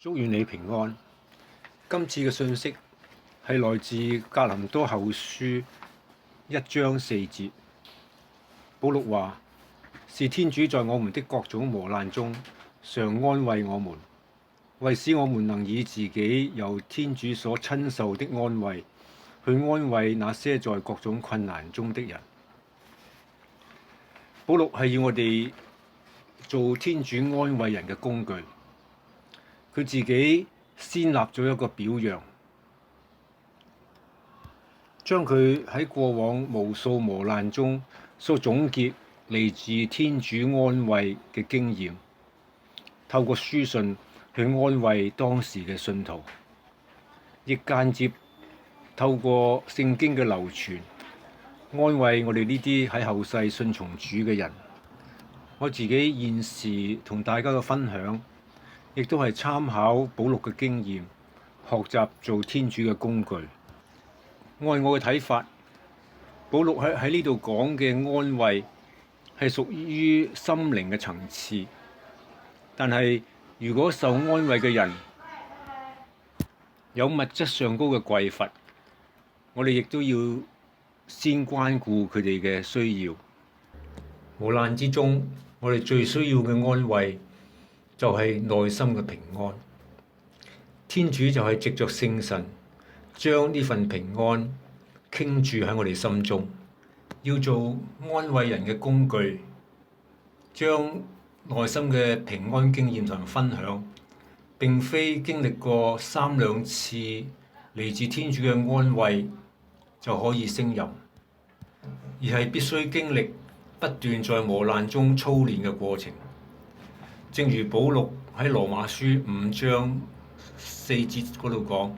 祝願你平安。今次嘅信息係來自格林多後書1章4節。保祿話：是天主在我們的各種磨難中常安慰我們，為使我們能以自己由天主所親受的安慰，去安慰那些在各種困難中的人。保祿係要我哋做天主安慰人嘅工具。佢自己先立咗一個表樣，將佢喺過往無數磨難中所總結嚟自天主安慰嘅經驗，透過書信去安慰當時嘅信徒，亦間接透過聖經嘅流傳，安慰我哋呢啲喺後世信從主嘅人。我自己現時同大家嘅分享，亦都係參考保祿嘅經驗，學習做天主嘅工具。按我嘅睇法，保祿喺呢度講嘅安慰係屬於心靈嘅層次，但係如果受安慰嘅人有物質上高嘅匱乏，我哋亦都要先關顧佢哋嘅需要。磨難之中，我哋最需要嘅安慰就係內心嘅平安。天主就係藉着聖神將呢份平安傾注喺我哋心中，要做安慰人嘅工具，將內心嘅平安經驗同人分享。並非經歷過3、2次嚟自天主嘅安慰就可以勝任，而係必須經歷不斷在磨難中操練嘅過程。正如保祿喺羅馬書5章4節嗰度講：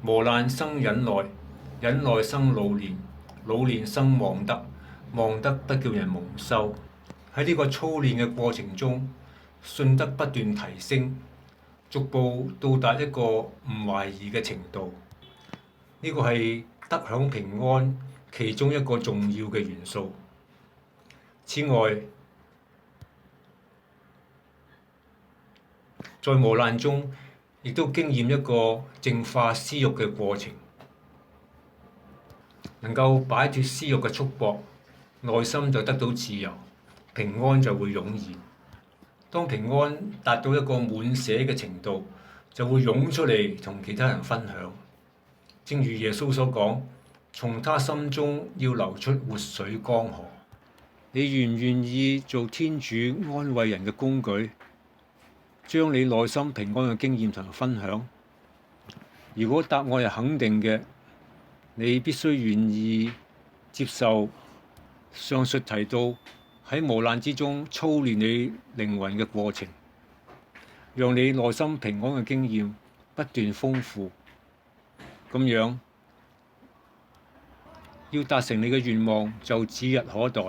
磨難生忍耐，忍耐生老練，老練生望德，望德不叫人蒙羞。喺呢個操練嘅過程中，信德不斷提升，逐步到達一個唔懷疑嘅程度。呢個係得享平安其中一個重要嘅元素。此外，在磨難中，亦都經驗一個淨化私慾嘅過程，能夠擺脫私慾嘅束縛，內心就得到自由，平安就會湧現。當平安達到一個滿瀉嘅程度，就會湧出嚟同其他人分享。正如耶穌所講：從他心中要流出活水江河。你願唔願意做天主安慰人嘅工具，將你內心平安嘅經驗同人分享？如果答案係肯定嘅，你必須願意接受上述提到喺磨難之中操練你靈魂嘅過程，讓你內心平安嘅經驗不斷豐富。咁樣要達成你嘅願望就指日可待。